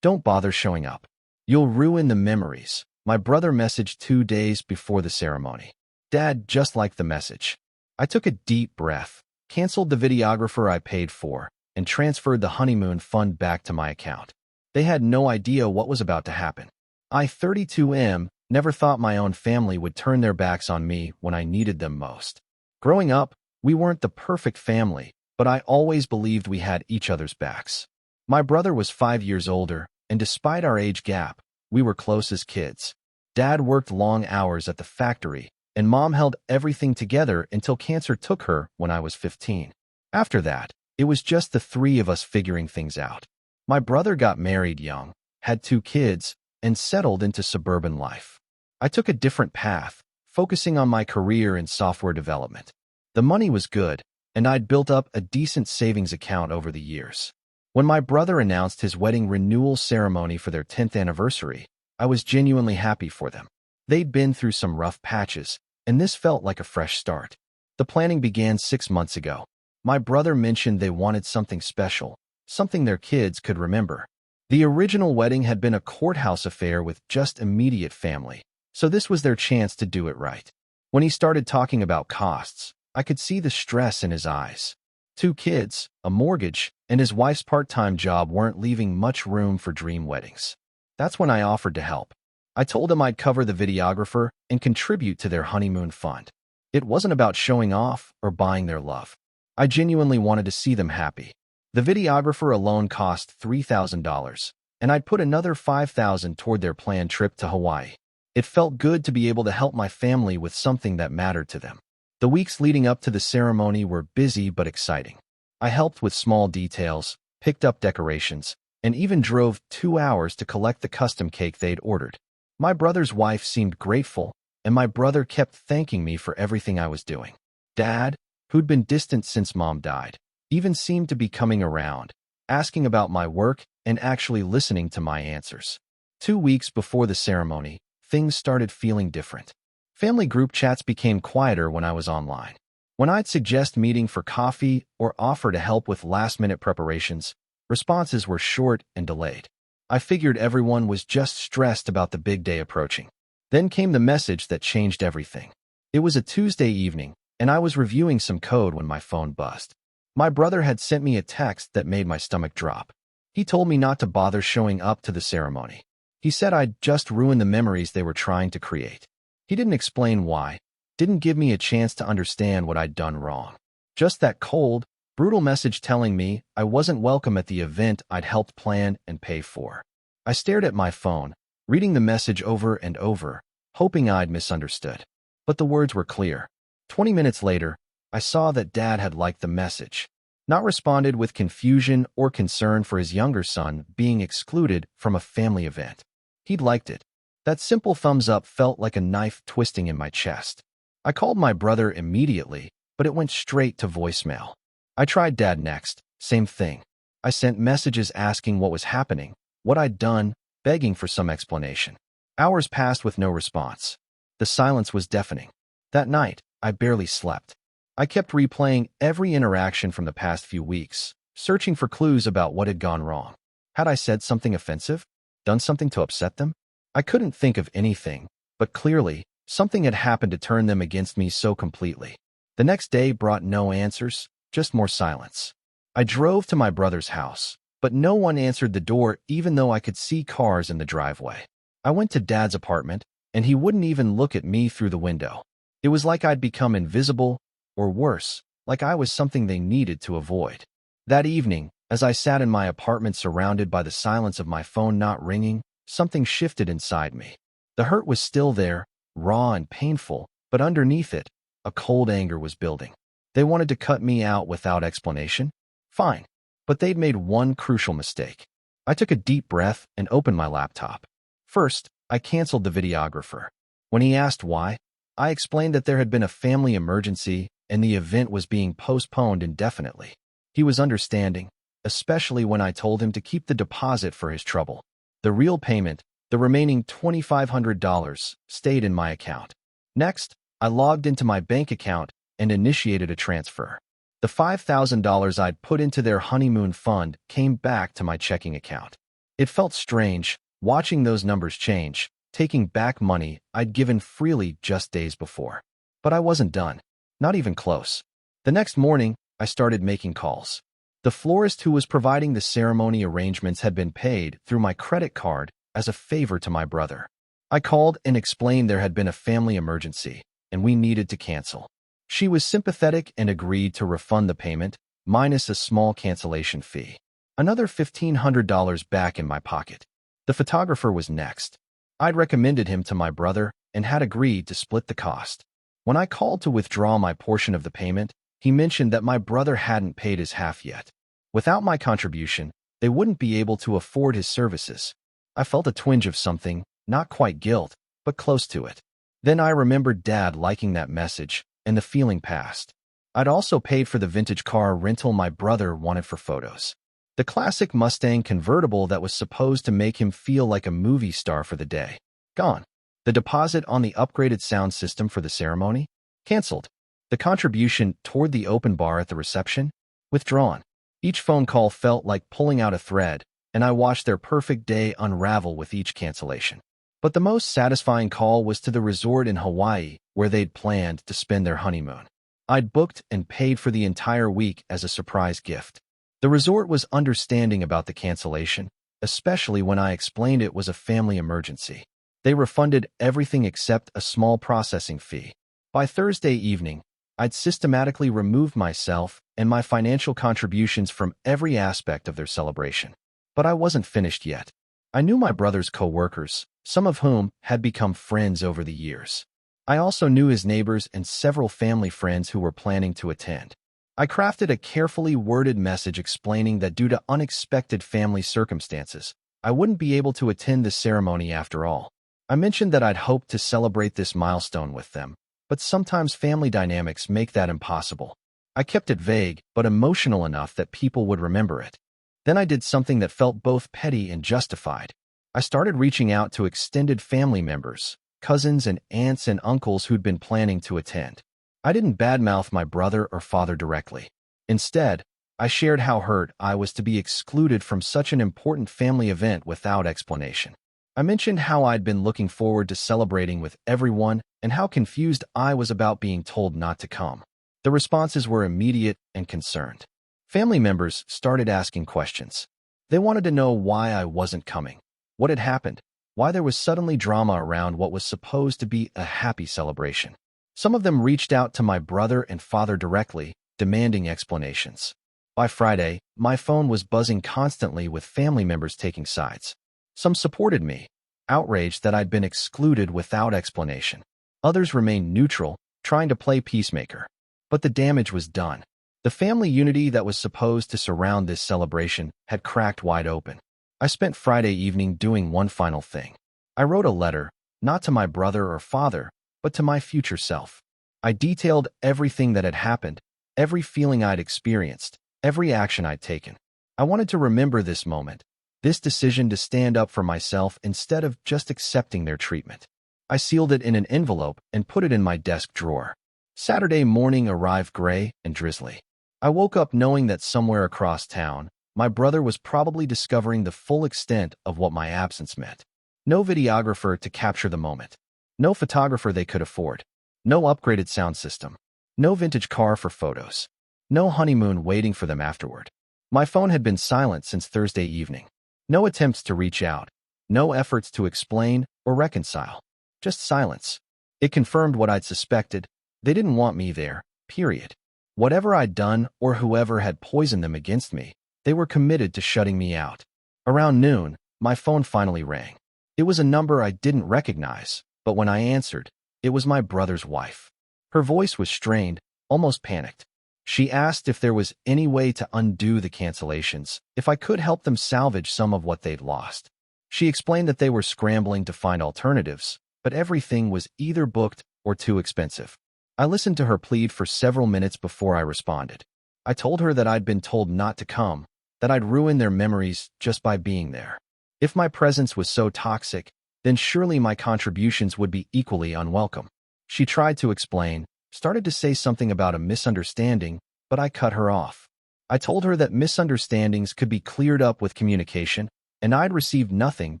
Don't bother showing up. You'll ruin the memories. My brother messaged 2 days before the ceremony. Dad just liked the message. I took a deep breath, canceled the videographer I paid for, and transferred the honeymoon fund back to my account. They had no idea what was about to happen. I, 32M, never thought my own family would turn their backs on me when I needed them most. Growing up, we weren't the perfect family, but I always believed we had each other's backs. My brother was 5 years older, and despite our age gap, we were close as kids. Dad worked long hours at the factory, and Mom held everything together until cancer took her when I was 15. After that, it was just the three of us figuring things out. My brother got married young, had 2 kids, and settled into suburban life. I took a different path, focusing on my career in software development. The money was good, and I'd built up a decent savings account over the years. When my brother announced his wedding renewal ceremony for their 10th anniversary, I was genuinely happy for them. They'd been through some rough patches, and this felt like a fresh start. The planning began 6 months ago. My brother mentioned they wanted something special, something their kids could remember. The original wedding had been a courthouse affair with just immediate family, so this was their chance to do it right. When he started talking about costs, I could see the stress in his eyes. 2 kids, a mortgage, and his wife's part-time job weren't leaving much room for dream weddings. That's when I offered to help. I told him I'd cover the videographer and contribute to their honeymoon fund. It wasn't about showing off or buying their love. I genuinely wanted to see them happy. The videographer alone cost $3,000, and I'd put another $5,000 toward their planned trip to Hawaii. It felt good to be able to help my family with something that mattered to them. The weeks leading up to the ceremony were busy but exciting. I helped with small details, picked up decorations, and even drove 2 hours to collect the custom cake they'd ordered. My brother's wife seemed grateful, and my brother kept thanking me for everything I was doing. Dad, who'd been distant since Mom died, even seemed to be coming around, asking about my work and actually listening to my answers. 2 weeks before the ceremony, things started feeling different. Family group chats became quieter when I was online. When I'd suggest meeting for coffee or offer to help with last-minute preparations, responses were short and delayed. I figured everyone was just stressed about the big day approaching. Then came the message that changed everything. It was a Tuesday evening, and I was reviewing some code when my phone buzzed. My brother had sent me a text that made my stomach drop. He told me not to bother showing up to the ceremony. He said I'd just ruin the memories they were trying to create. He didn't explain why, didn't give me a chance to understand what I'd done wrong. Just that cold, brutal message telling me I wasn't welcome at the event I'd helped plan and pay for. I stared at my phone, reading the message over and over, hoping I'd misunderstood. But the words were clear. 20 minutes later, I saw that Dad had liked the message, not responded with confusion or concern for his younger son being excluded from a family event. He'd liked it. That simple thumbs up felt like a knife twisting in my chest. I called my brother immediately, but it went straight to voicemail. I tried Dad next, same thing. I sent messages asking what was happening, what I'd done, begging for some explanation. Hours passed with no response. The silence was deafening. That night, I barely slept. I kept replaying every interaction from the past few weeks, searching for clues about what had gone wrong. Had I said something offensive? Done something to upset them? I couldn't think of anything, but clearly, something had happened to turn them against me so completely. The next day brought no answers, just more silence. I drove to my brother's house, but no one answered the door even though I could see cars in the driveway. I went to Dad's apartment, and he wouldn't even look at me through the window. It was like I'd become invisible, or worse, like I was something they needed to avoid. That evening, as I sat in my apartment surrounded by the silence of my phone not ringing, something shifted inside me. The hurt was still there, raw and painful, but underneath it, a cold anger was building. They wanted to cut me out without explanation? Fine. But they'd made one crucial mistake. I took a deep breath and opened my laptop. First, I canceled the videographer. When he asked why, I explained that there had been a family emergency and the event was being postponed indefinitely. He was understanding, especially when I told him to keep the deposit for his trouble. The real payment, the remaining $2,500, stayed in my account. Next, I logged into my bank account and initiated a transfer. The $5,000 I'd put into their honeymoon fund came back to my checking account. It felt strange, watching those numbers change, taking back money I'd given freely just days before. But I wasn't done. Not even close. The next morning, I started making calls. The florist who was providing the ceremony arrangements had been paid through my credit card as a favor to my brother. I called and explained there had been a family emergency, and we needed to cancel. She was sympathetic and agreed to refund the payment, minus a small cancellation fee. Another $1,500 back in my pocket. The photographer was next. I'd recommended him to my brother and had agreed to split the cost. When I called to withdraw my portion of the payment, he mentioned that my brother hadn't paid his half yet. Without my contribution, they wouldn't be able to afford his services. I felt a twinge of something, not quite guilt, but close to it. Then I remembered Dad liking that message, and the feeling passed. I'd also paid for the vintage car rental my brother wanted for photos. The classic Mustang convertible that was supposed to make him feel like a movie star for the day. Gone. The deposit on the upgraded sound system for the ceremony? Canceled. The contribution toward the open bar at the reception? Withdrawn. Each phone call felt like pulling out a thread, and I watched their perfect day unravel with each cancellation. But the most satisfying call was to the resort in Hawaii where they'd planned to spend their honeymoon. I'd booked and paid for the entire week as a surprise gift. The resort was understanding about the cancellation, especially when I explained it was a family emergency. They refunded everything except a small processing fee. By Thursday evening, I'd systematically removed myself and my financial contributions from every aspect of their celebration. But I wasn't finished yet. I knew my brother's co-workers, some of whom had become friends over the years. I also knew his neighbors and several family friends who were planning to attend. I crafted a carefully worded message explaining that due to unexpected family circumstances, I wouldn't be able to attend the ceremony after all. I mentioned that I'd hoped to celebrate this milestone with them, but sometimes family dynamics make that impossible. I kept it vague, but emotional enough that people would remember it. Then I did something that felt both petty and justified. I started reaching out to extended family members, cousins and aunts and uncles who'd been planning to attend. I didn't badmouth my brother or father directly. Instead, I shared how hurt I was to be excluded from such an important family event without explanation. I mentioned how I'd been looking forward to celebrating with everyone and how confused I was about being told not to come. The responses were immediate and concerned. Family members started asking questions. They wanted to know why I wasn't coming, what had happened, why there was suddenly drama around what was supposed to be a happy celebration. Some of them reached out to my brother and father directly, demanding explanations. By Friday, my phone was buzzing constantly with family members taking sides. Some supported me, outraged that I'd been excluded without explanation. Others remained neutral, trying to play peacemaker. But the damage was done. The family unity that was supposed to surround this celebration had cracked wide open. I spent Friday evening doing one final thing. I wrote a letter, not to my brother or father, but to my future self. I detailed everything that had happened, every feeling I'd experienced, every action I'd taken. I wanted to remember this moment, this decision to stand up for myself instead of just accepting their treatment. I sealed it in an envelope and put it in my desk drawer. Saturday morning arrived gray and drizzly. I woke up knowing that somewhere across town, my brother was probably discovering the full extent of what my absence meant. No videographer to capture the moment. No photographer they could afford. No upgraded sound system. No vintage car for photos. No honeymoon waiting for them afterward. My phone had been silent since Thursday evening. No attempts to reach out. No efforts to explain or reconcile. Just silence. It confirmed what I'd suspected. They didn't want me there, period. Whatever I'd done or whoever had poisoned them against me, they were committed to shutting me out. Around noon, my phone finally rang. It was a number I didn't recognize, but when I answered, it was my brother's wife. Her voice was strained, almost panicked. She asked if there was any way to undo the cancellations, if I could help them salvage some of what they'd lost. She explained that they were scrambling to find alternatives, but everything was either booked or too expensive. I listened to her plead for several minutes before I responded. I told her that I'd been told not to come, that I'd ruin their memories just by being there. If my presence was so toxic, then surely my contributions would be equally unwelcome. She tried to explain, started to say something about a misunderstanding, but I cut her off. I told her that misunderstandings could be cleared up with communication, and I'd received nothing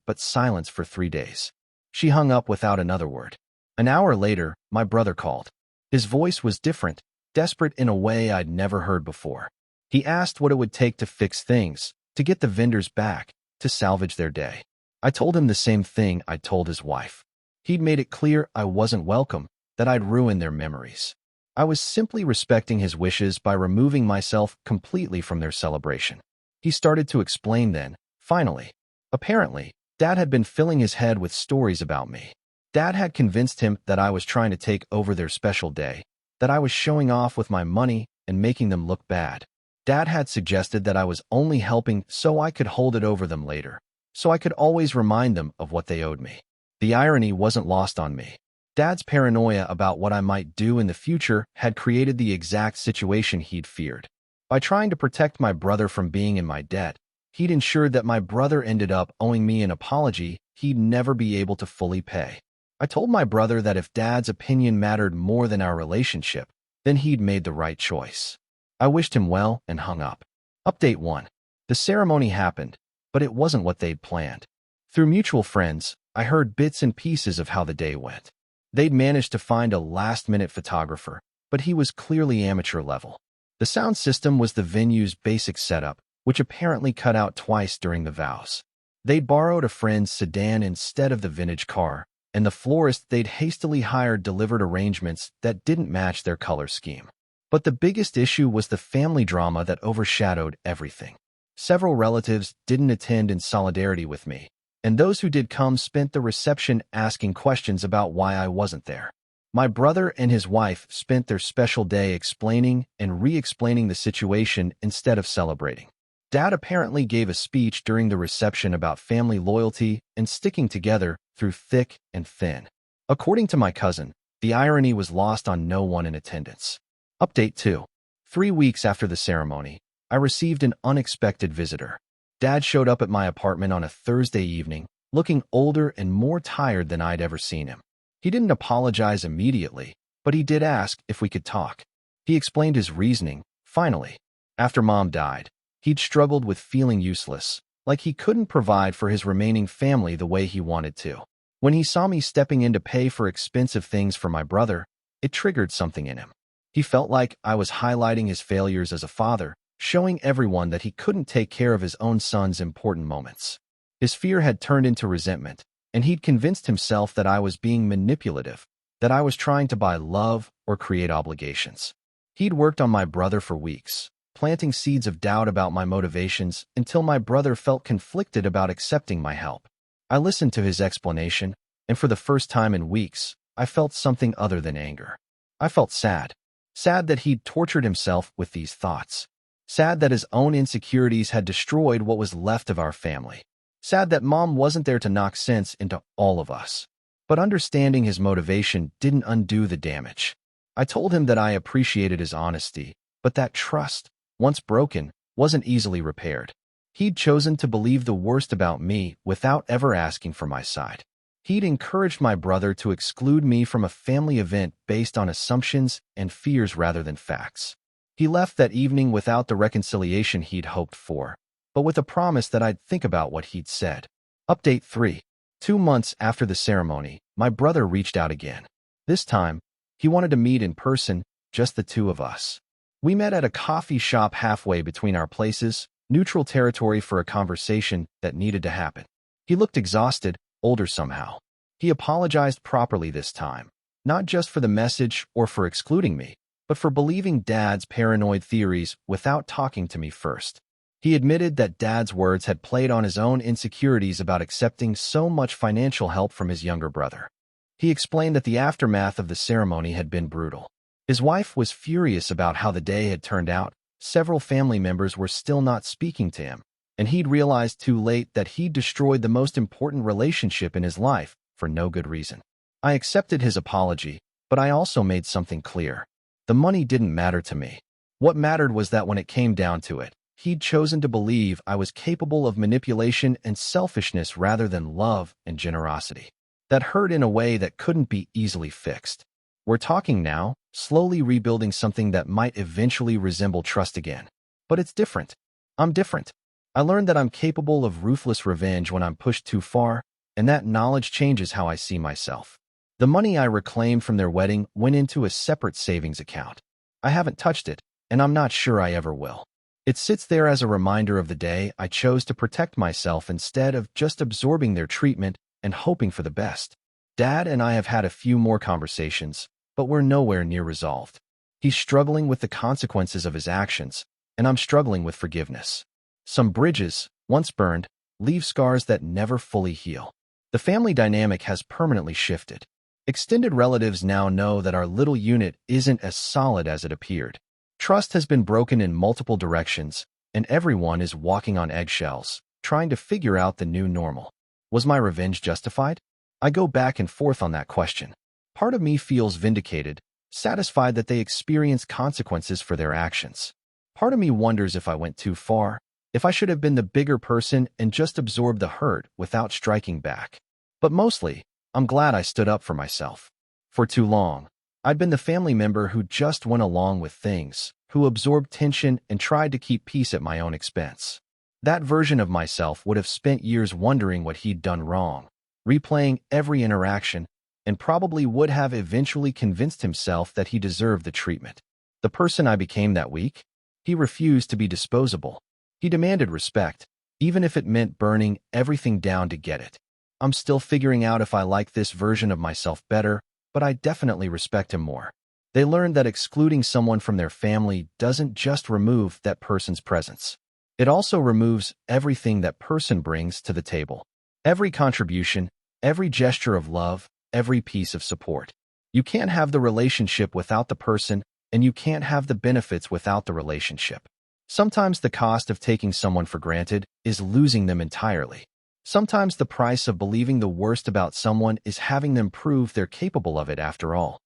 but silence for 3 days. She hung up without another word. An hour later, my brother called. His voice was different, desperate in a way I'd never heard before. He asked what it would take to fix things, to get the vendors back, to salvage their day. I told him the same thing I'd told his wife. He'd made it clear I wasn't welcome, that I'd ruined their memories. I was simply respecting his wishes by removing myself completely from their celebration. He started to explain then, finally. Apparently, Dad had been filling his head with stories about me. Dad had convinced him that I was trying to take over their special day, that I was showing off with my money and making them look bad. Dad had suggested that I was only helping so I could hold it over them later, so I could always remind them of what they owed me. The irony wasn't lost on me. Dad's paranoia about what I might do in the future had created the exact situation he'd feared. By trying to protect my brother from being in my debt, he'd ensured that my brother ended up owing me an apology he'd never be able to fully pay. I told my brother that if Dad's opinion mattered more than our relationship, then he'd made the right choice. I wished him well and hung up. Update 1. The ceremony happened, but it wasn't what they'd planned. Through mutual friends, I heard bits and pieces of how the day went. They'd managed to find a last-minute photographer, but he was clearly amateur level. The sound system was the venue's basic setup, which apparently cut out twice during the vows. They'd borrowed a friend's sedan instead of the vintage car, and the florist they'd hastily hired delivered arrangements that didn't match their color scheme. But the biggest issue was the family drama that overshadowed everything. Several relatives didn't attend in solidarity with me, and those who did come spent the reception asking questions about why I wasn't there. My brother and his wife spent their special day explaining and re-explaining the situation instead of celebrating. Dad apparently gave a speech during the reception about family loyalty and sticking together through thick and thin. According to my cousin, the irony was lost on no one in attendance. Update 2. 3 weeks after the ceremony, I received an unexpected visitor. Dad showed up at my apartment on a Thursday evening, looking older and more tired than I'd ever seen him. He didn't apologize immediately, but he did ask if we could talk. He explained his reasoning, finally. After Mom died, he'd struggled with feeling useless, like he couldn't provide for his remaining family the way he wanted to. When he saw me stepping in to pay for expensive things for my brother, it triggered something in him. He felt like I was highlighting his failures as a father, showing everyone that he couldn't take care of his own son's important moments. His fear had turned into resentment, and he'd convinced himself that I was being manipulative, that I was trying to buy love or create obligations. He'd worked on my brother for weeks, planting seeds of doubt about my motivations until my brother felt conflicted about accepting my help. I listened to his explanation, and for the first time in weeks, I felt something other than anger. I felt sad. Sad that he'd tortured himself with these thoughts. Sad that his own insecurities had destroyed what was left of our family. Sad that Mom wasn't there to knock sense into all of us. But understanding his motivation didn't undo the damage. I told him that I appreciated his honesty, but that trust, once broken, wasn't easily repaired. He'd chosen to believe the worst about me without ever asking for my side. He'd encouraged my brother to exclude me from a family event based on assumptions and fears rather than facts. He left that evening without the reconciliation he'd hoped for, but with a promise that I'd think about what he'd said. Update 3. 2 months after the ceremony, my brother reached out again. This time, he wanted to meet in person, just the two of us. We met at a coffee shop halfway between our places, neutral territory for a conversation that needed to happen. He looked exhausted, older somehow. He apologized properly this time, not just for the message or for excluding me, but for believing Dad's paranoid theories without talking to me first. He admitted that Dad's words had played on his own insecurities about accepting so much financial help from his younger brother. He explained that the aftermath of the ceremony had been brutal. His wife was furious about how the day had turned out. Several family members were still not speaking to him, and he'd realized too late that he'd destroyed the most important relationship in his life for no good reason. I accepted his apology, but I also made something clear. The money didn't matter to me. What mattered was that when it came down to it, he'd chosen to believe I was capable of manipulation and selfishness rather than love and generosity. That hurt in a way that couldn't be easily fixed. We're talking now, slowly rebuilding something that might eventually resemble trust again. But it's different. I'm different. I learned that I'm capable of ruthless revenge when I'm pushed too far, and that knowledge changes how I see myself. The money I reclaimed from their wedding went into a separate savings account. I haven't touched it, and I'm not sure I ever will. It sits there as a reminder of the day I chose to protect myself instead of just absorbing their treatment and hoping for the best. Dad and I have had a few more conversations, but we're nowhere near resolved. He's struggling with the consequences of his actions, and I'm struggling with forgiveness. Some bridges, once burned, leave scars that never fully heal. The family dynamic has permanently shifted. Extended relatives now know that our little unit isn't as solid as it appeared. Trust has been broken in multiple directions, and everyone is walking on eggshells, trying to figure out the new normal. Was my revenge justified? I go back and forth on that question. Part of me feels vindicated, satisfied that they experienced consequences for their actions. Part of me wonders if I went too far, if I should have been the bigger person and just absorbed the hurt without striking back. But mostly, I'm glad I stood up for myself. For too long, I'd been the family member who just went along with things, who absorbed tension and tried to keep peace at my own expense. That version of myself would have spent years wondering what he'd done wrong, replaying every interaction, and probably would have eventually convinced himself that he deserved the treatment. The person I became that week? He refused to be disposable. He demanded respect, even if it meant burning everything down to get it. I'm still figuring out if I like this version of myself better, but I definitely respect him more. They learned that excluding someone from their family doesn't just remove that person's presence. It also removes everything that person brings to the table. Every contribution, every gesture of love, every piece of support. You can't have the relationship without the person, and you can't have the benefits without the relationship. Sometimes the cost of taking someone for granted is losing them entirely. Sometimes the price of believing the worst about someone is having them prove they're capable of it after all.